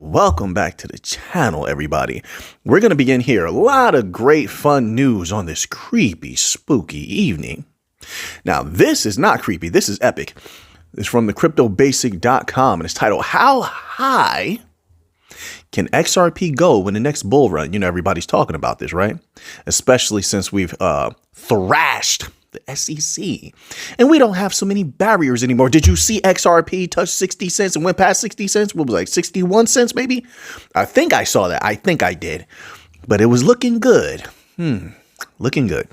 Welcome back to the channel, everybody. We're going to begin here. A lot of great fun news on this creepy, spooky evening. Now, this is not creepy. This is epic. It's from the cryptobasic.com and it's titled, How High Can XRP Go When the Next Bull Run? You know, everybody's talking about this, right? Especially since we've thrashed the SEC and we don't have so many barriers anymore. Did you see XRP touch 60 cents and went past 60 cents? What was it, like 61 cents maybe? I think I saw that. I think I did, but it was looking good. Looking good.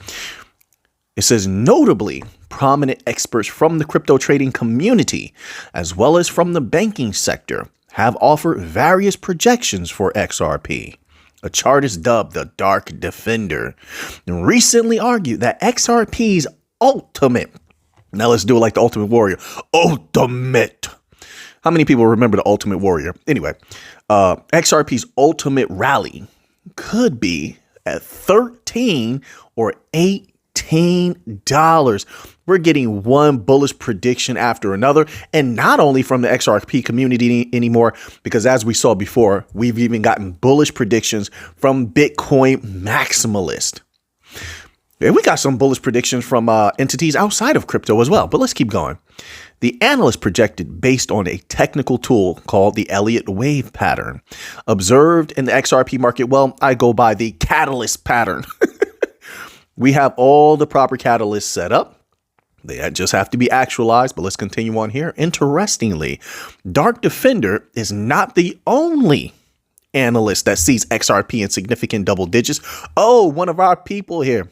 It says notably prominent experts from the crypto trading community, as well as from the banking sector, have offered various projections for XRP. A chart is dubbed the Dark Defender and recently argued that XRP's ultimate. Now let's do it like the Ultimate Warrior. Ultimate. How many people remember the Ultimate Warrior? Anyway, XRP's ultimate rally could be at $13 or $18. We're getting one bullish prediction after another, and not only from the XRP community anymore, because as we saw before, we've even gotten bullish predictions from Bitcoin maximalists. And we got some bullish predictions from entities outside of crypto as well, but let's keep going. The analyst projected based on a technical tool called the Elliott wave pattern observed in the XRP market. Well, I go by the catalyst pattern. We have all the proper catalysts set up. They just have to be actualized, but let's continue on here. Interestingly, Dark Defender is not the only analyst that sees XRP in significant double digits. Oh, one of our people here,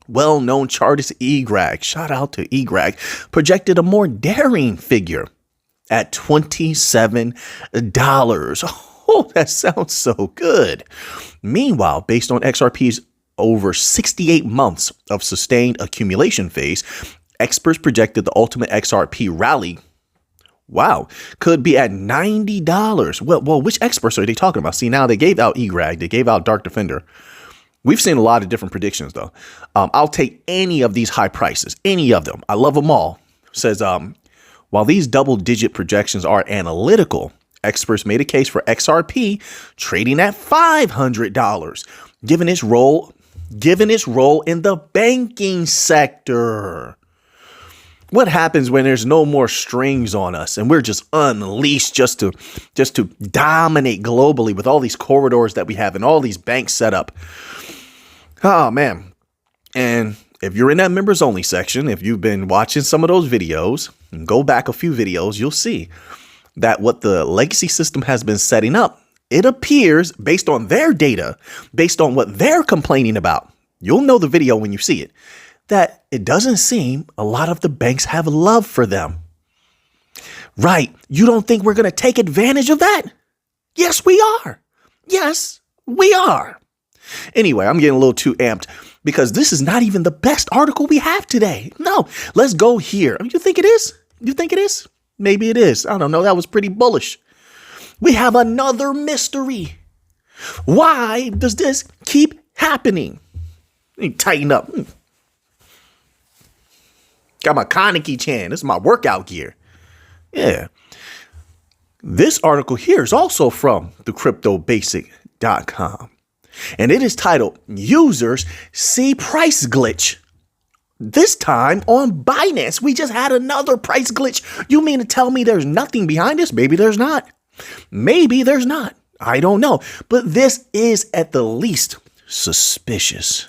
well-known chartist eGrag, shout out to eGrag, projected a more daring figure at $27. Oh, that sounds so good. Meanwhile, based on XRP's over 68 months of sustained accumulation phase, experts projected the ultimate XRP rally, could be at $90. Well, which experts are they talking about? See, now they gave out eGrag, they gave out Dark Defender. We've seen a lot of different predictions, though. I'll take any of these high prices, any of them. I love them all. Says, while these double-digit projections are analytical, experts made a case for XRP trading at $500, given its role in the banking sector. What happens when there's no more strings on us and we're just unleashed just to dominate globally with all these corridors that we have and all these banks set up? Oh, man. And if you're in that members only section, if you've been watching some of those videos and go back a few videos, you'll see that what the legacy system has been setting up, it appears based on their data, based on what they're complaining about. You'll know the video when you see it, that it doesn't seem a lot of the banks have love for them. Right. You don't think we're going to take advantage of that? Yes, we are. Yes, we are. Anyway, I'm getting a little too amped because this is not even the best article we have today. No, let's go here. You think it is? You think it is? Maybe it is. I don't know. That was pretty bullish. We have another mystery. Why does this keep happening? Let me tighten up. Got my Kaneki-chan. This is my workout gear. Yeah. This article here is also from the cryptobasic.com. And it is titled, Users See Price Glitch. This time on Binance. We just had another price glitch. You mean to tell me there's nothing behind this? Maybe there's not. Maybe there's not. I don't know. But this is at the least suspicious.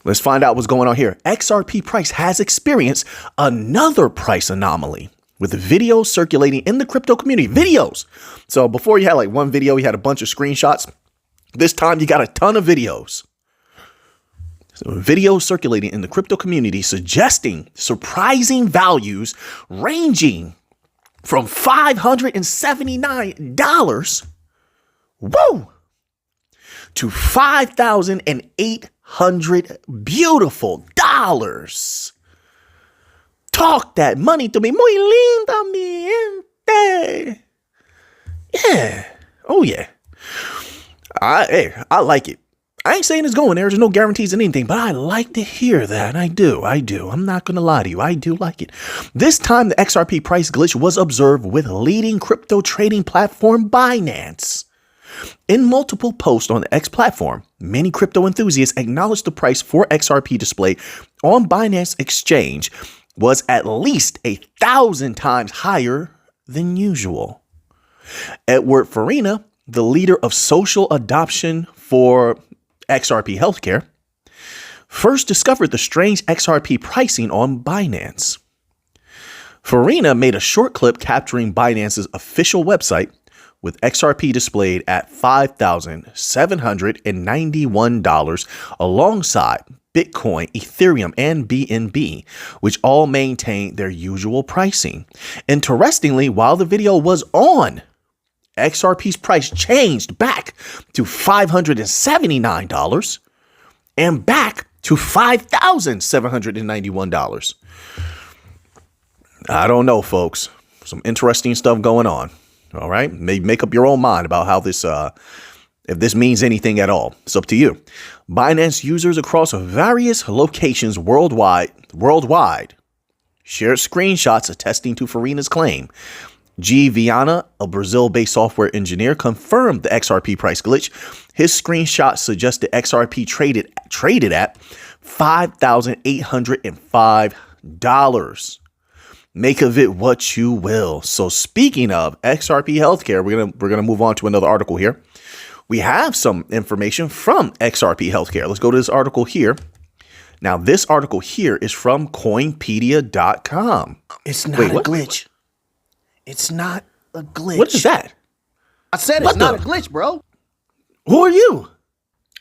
Let's find out what's going on here. XRP price has experienced another price anomaly with videos circulating in the crypto community. Videos. So before you had like one video, you had a bunch of screenshots. This time you got a ton of videos. So videos circulating in the crypto community suggesting surprising values ranging from $579, to $5,800 beautiful dollars. Talk that money to me, muy linda mi gente. Yeah. Oh yeah. I like it. I ain't saying it's going there. There's no guarantees in anything, but I like to hear that. I do. I'm not going to lie to you. I do like it. This time, the XRP price glitch was observed with leading crypto trading platform Binance. In multiple posts on the X platform, many crypto enthusiasts acknowledged the price for XRP display on Binance Exchange was at least 1,000 times higher than usual. Edward Farina, the leader of social adoption for XRP Healthcare, first discovered the strange XRP pricing on Binance. Farina made a short clip capturing Binance's official website with XRP displayed at $5,791 alongside Bitcoin, Ethereum, and BNB, which all maintain their usual pricing. Interestingly, while the video was on, XRP's price changed back to $579 and back to $5,791. I don't know, folks. Some interesting stuff going on. All right. Maybe make up your own mind about how this, if this means anything at all. It's up to you. Binance users across various locations worldwide shared screenshots attesting to Farina's claim. G. Viana, a Brazil-based software engineer, confirmed the XRP price glitch. His screenshot suggested XRP traded at $5,805. Make of it what you will. So speaking of XRP Healthcare, we're gonna move on to another article here. We have some information from XRP Healthcare. Let's go to this article here. Now, this article here is from Coinpedia.com. It's not a glitch. It's not a glitch. What is that? I said it's not a glitch, bro. Who are you?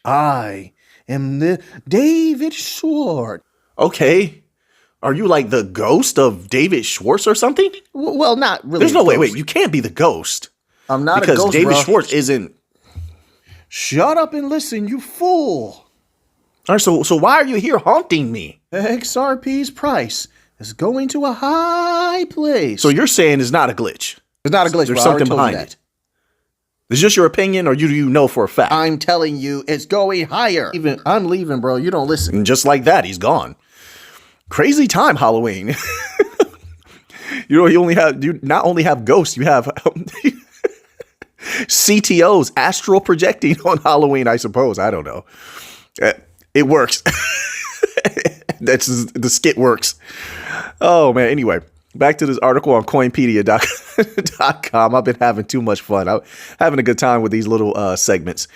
I am the David Schwartz. Okay. Are you like the ghost of David Schwartz or something? Well, not really. There's no way. Wait, you can't be the ghost. I'm not a because ghost, David Schwartz isn't. Shut up and listen, you fool. All right, so why are you here haunting me? XRP's price is going to a high place. So you're saying it's not a glitch? It's not a glitch. There's something behind it. Is this your opinion, or do you know for a fact? I'm telling you, it's going higher. I'm leaving, bro. You don't listen. And just like that, he's gone. Crazy time, Halloween. You not only have ghosts, you have CTOs astral projecting on Halloween, I suppose. I don't know. It works. The skit works. Oh man. Anyway, back to this article on Coinpedia.com. I've been having too much fun. I'm having a good time with these little segments.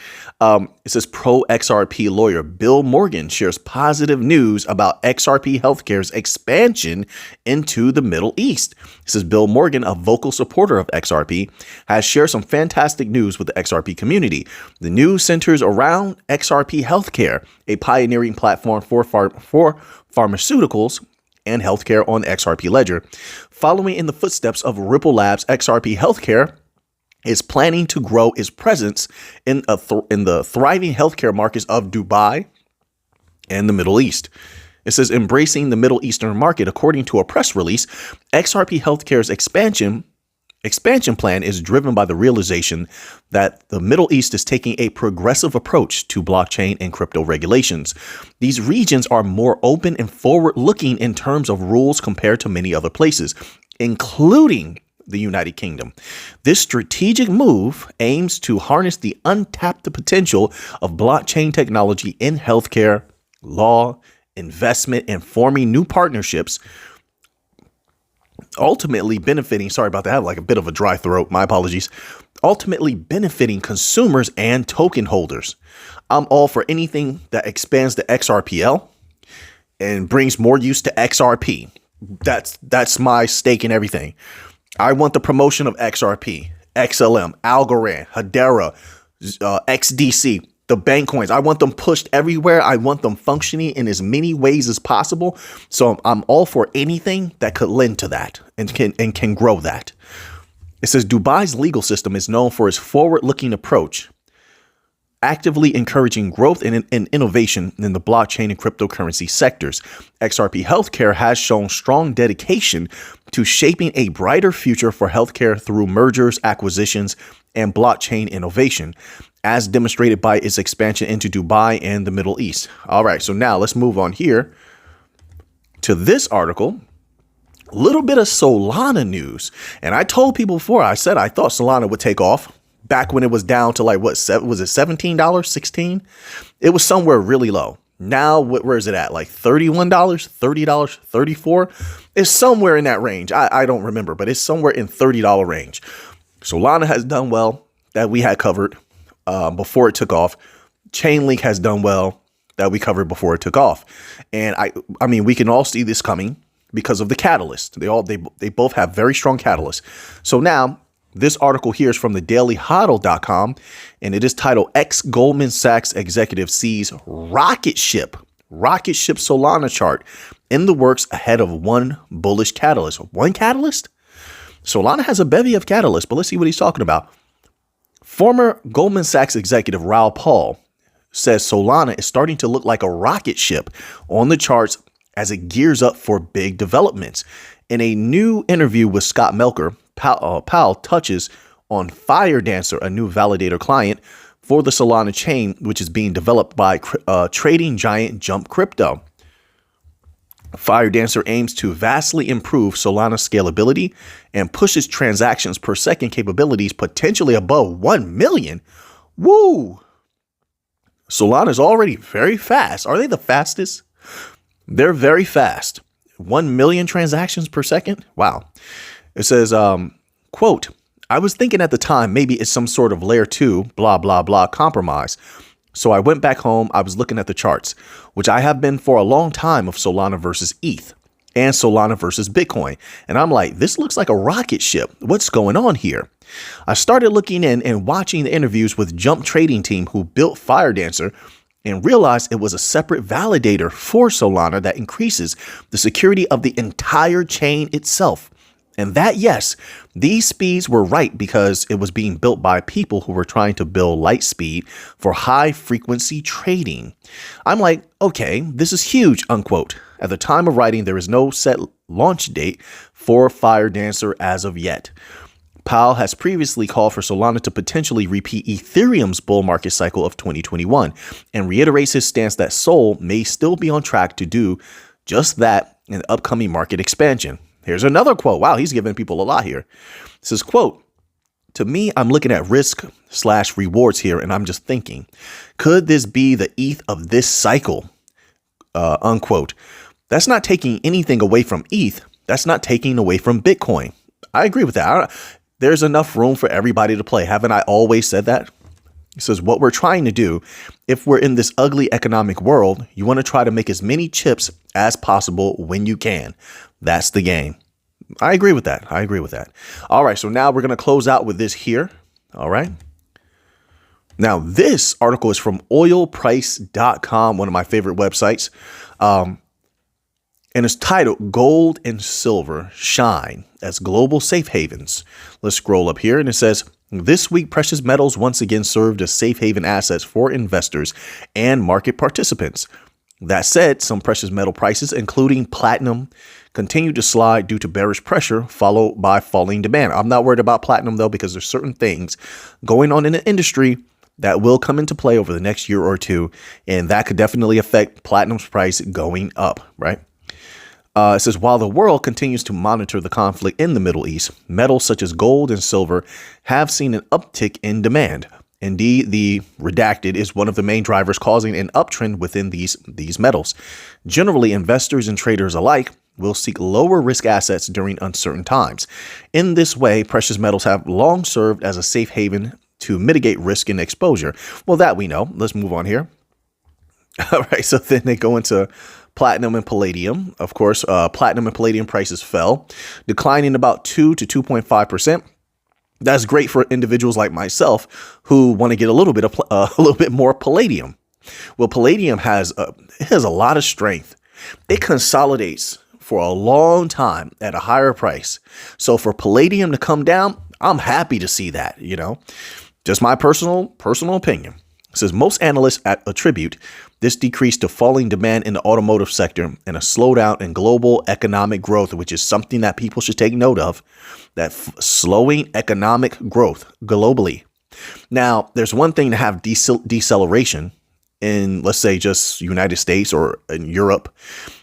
It says pro XRP lawyer Bill Morgan shares positive news about XRP Healthcare's expansion into the Middle East. It says Bill Morgan, a vocal supporter of XRP, has shared some fantastic news with the XRP community. The news centers around XRP Healthcare, a pioneering platform for pharmaceuticals and healthcare on the XRP ledger. Following in the footsteps of Ripple Labs, XRP Healthcare is planning to grow its presence in the thriving healthcare markets of Dubai and the Middle East. It says embracing the Middle Eastern market. According to a press release, XRP Healthcare's expansion plan is driven by the realization that the Middle East is taking a progressive approach to blockchain and crypto regulations. These regions are more open and forward-looking in terms of rules compared to many other places, including the United Kingdom. This strategic move aims to harness the untapped potential of blockchain technology in healthcare, law, investment, and forming new partnerships, ultimately benefiting, sorry about that, I have like a bit of a dry throat, my apologies, ultimately benefiting consumers and token holders. I'm all for anything that expands the XRPL and brings more use to XRP. That's my stake in everything. I want the promotion of XRP, XLM, Algorand, Hedera, XDC, the bank coins. I want them pushed everywhere. I want them functioning in as many ways as possible. So I'm all for anything that could lend to that and can grow that. It says Dubai's legal system is known for its forward-looking approach, actively encouraging growth and innovation in the blockchain and cryptocurrency sectors. XRP Healthcare has shown strong dedication to shaping a brighter future for healthcare through mergers, acquisitions, and blockchain innovation. as demonstrated by its expansion into Dubai and the Middle East. All right, so now let's move on here to this article. A little bit of Solana news. And I told people before, I said I thought Solana would take off back when it was down to like, what, was it $17, $16? It was somewhere really low. Now, where is it at? Like $31, $30, $34? It's somewhere in that range. I don't remember, but it's somewhere in $30 range. Solana has done well, that we had covered before it took off. Chainlink has done well, that we covered before it took off. And I mean, we can all see this coming because of the catalyst. They both have very strong catalysts. So now this article here is from the dailyhodl.com, and it is titled Goldman Sachs executive sees rocket ship Solana chart in the works ahead of one bullish catalyst. One catalyst? Solana has a bevy of catalysts, but let's see what he's talking about. Former Goldman Sachs executive Raoul Pal says Solana is starting to look like a rocket ship on the charts as it gears up for big developments. In a new interview with Scott Melker, Powell touches on Firedancer, a new validator client for the Solana chain, which is being developed by trading giant Jump Crypto. Firedancer aims to vastly improve Solana scalability and pushes transactions per second capabilities potentially above 1 million. Woo! Solana is already very fast. Are they the fastest? They're very fast. 1 million transactions per second? Wow. It says, quote, I was thinking at the time, maybe it's some sort of layer 2, blah, blah, blah compromise. So I went back home. I was looking at the charts, which I have been for a long time, of Solana versus ETH and Solana versus Bitcoin. And I'm like, this looks like a rocket ship. What's going on here? I started looking in and watching the interviews with Jump Trading Team, who built Firedancer, and realized it was a separate validator for Solana that increases the security of the entire chain itself. And that, yes, these speeds were right because it was being built by people who were trying to build light speed for high frequency trading. I'm like, okay, this is huge, unquote. At the time of writing, there is no set launch date for Firedancer as of yet. Powell has previously called for Solana to potentially repeat Ethereum's bull market cycle of 2021 and reiterates his stance that Sol may still be on track to do just that in the upcoming market expansion. Here's another quote. Wow, he's giving people a lot here. It says, quote, to me, I'm looking at risk/rewards here, and I'm just thinking, could this be the ETH of this cycle? Unquote. That's not taking anything away from ETH. That's not taking away from Bitcoin. I agree with that. There's enough room for everybody to play. Haven't I always said that? He says, what we're trying to do, if we're in this ugly economic world, you want to try to make as many chips as possible when you can. That's the game. I agree with that. I agree with that. All right. So now we're going to close out with this here. All right. Now, this article is from oilprice.com, one of my favorite websites. And it's titled Gold and Silver Shine as Global Safe Havens. Let's scroll up here, and it says, this week, precious metals once again served as safe haven assets for investors and market participants. That said, some precious metal prices, including platinum, continue to slide due to bearish pressure, followed by falling demand. I'm not worried about platinum, though, because there's certain things going on in the industry that will come into play over the next year or two, and that could definitely affect platinum's price going up, right? It says, while the world continues to monitor the conflict in the Middle East, metals such as gold and silver have seen an uptick in demand. Indeed, the redacted is one of the main drivers causing an uptrend within these metals. Generally, investors and traders alike will seek lower risk assets during uncertain times. In this way, precious metals have long served as a safe haven to mitigate risk and exposure. Well, that we know. Let's move on here. All right, so then they go into platinum and palladium. Of course, platinum and palladium prices fell, declining about 2 to 2.5%. That's great for individuals like myself who want to get a little bit more palladium. Well, palladium has a lot of strength. It consolidates for a long time at a higher price. So for palladium to come down, I'm happy to see that, just my personal opinion. It says most analysts attribute this decrease to falling demand in the automotive sector and a slowdown in global economic growth, which is something that people should take note of, that slowing economic growth globally. Now, there's one thing to have deceleration in, let's say, just United States or in Europe,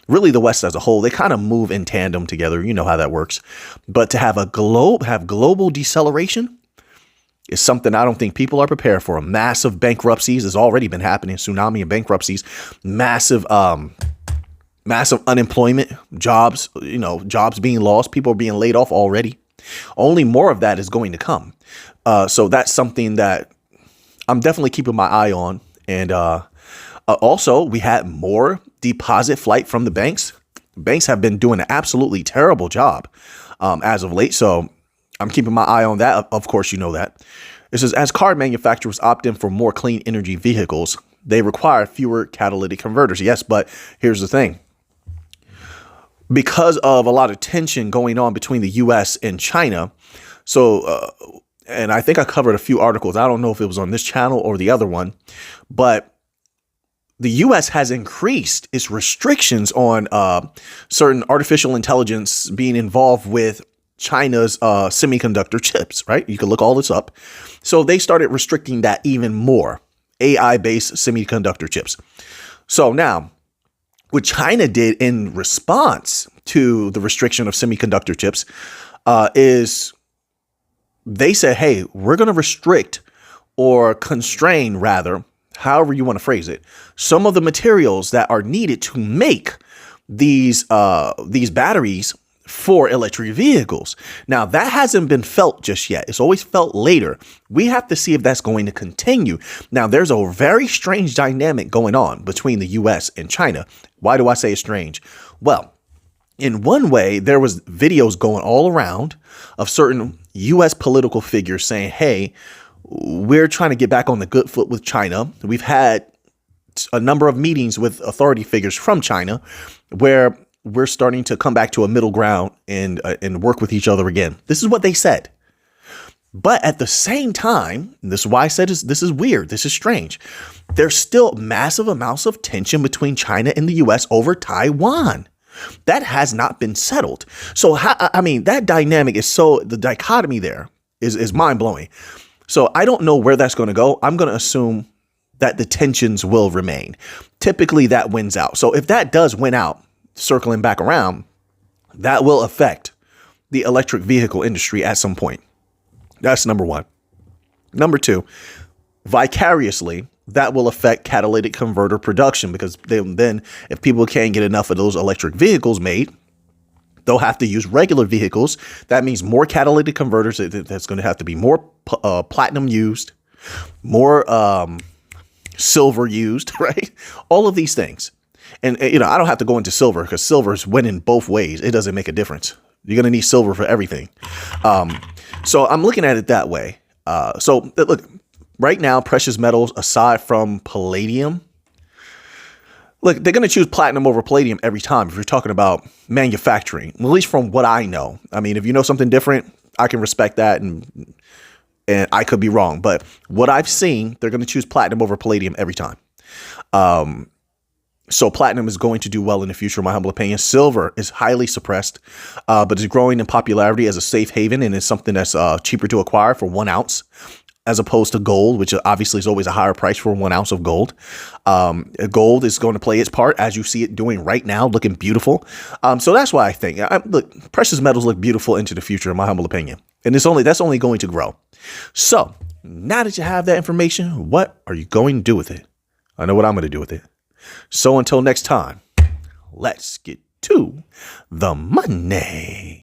really the West as a whole. They kind of move in tandem together. You know how that works. But to have global deceleration is something I don't think people are prepared for. Massive bankruptcies has already been happening. Tsunami of bankruptcies, massive unemployment, jobs being lost. People are being laid off already. Only more of that is going to come. So that's something that I'm definitely keeping my eye on. And also, we had more deposit flight from the banks. Banks have been doing an absolutely terrible job as of late. So I'm keeping my eye on that. Of course, you know that. It says, as car manufacturers opt in for more clean energy vehicles, they require fewer catalytic converters. Yes, but here's the thing. Because of a lot of tension going on between the U.S. and China. And I think I covered a few articles. I don't know if it was on this channel or the other one, but the U.S. has increased its restrictions on certain artificial intelligence being involved with China's semiconductor chips, right? You can look all this up. So they started restricting that even more, AI-based semiconductor chips. So now, what China did in response to the restriction of semiconductor chips is they said, hey, we're going to restrict or constrain, rather, however you want to phrase it, some of the materials that are needed to make these batteries for electric vehicles. Now, that hasn't been felt just yet. It's always felt later. We have to see if that's going to continue. Now, there's a very strange dynamic going on between the U.S. and China. Why do I say it's strange? Well, in one way, there was videos going all around of certain U.S. political figures saying, hey, we're trying to get back on the good foot with China. We've had a number of meetings with authority figures from China where we're starting to come back to a middle ground and work with each other again. This is what they said. But at the same time, this is why I said this is weird. This is strange. There's still massive amounts of tension between China and the U.S. over Taiwan. That has not been settled. So, that dynamic is the dichotomy there is mind blowing. So I don't know where that's going to go. I'm going to assume that the tensions will remain. Typically that wins out. So if that does win out, circling back around, that will affect the electric vehicle industry at some point. That's number one. Number two, vicariously, that will affect catalytic converter production, because then if people can't get enough of those electric vehicles made, they'll have to use regular vehicles. That means more catalytic converters. That's going to have to be more platinum used, more silver used, right? All of these things. And, I don't have to go into silver because silver is winning both ways. It doesn't make a difference. You're going to need silver for everything. So I'm looking at it that way. So look, right now, precious metals, aside from palladium, look, they're going to choose platinum over palladium every time if you're talking about manufacturing, at least from what I know. I mean, if you know something different, I can respect that, and I could be wrong. But what I've seen, they're going to choose platinum over palladium every time. So platinum is going to do well in the future, in my humble opinion. Silver is highly suppressed, but it's growing in popularity as a safe haven, and it's something that's cheaper to acquire for 1 ounce, as opposed to gold, which obviously is always a higher price for 1 ounce of gold. Gold is going to play its part, as you see it doing right now, looking beautiful. So that's why I think, look, precious metals look beautiful into the future, in my humble opinion. And that's only going to grow. So now that you have that information, what are you going to do with it? I know what I'm going to do with it. So until next time, let's get to the money.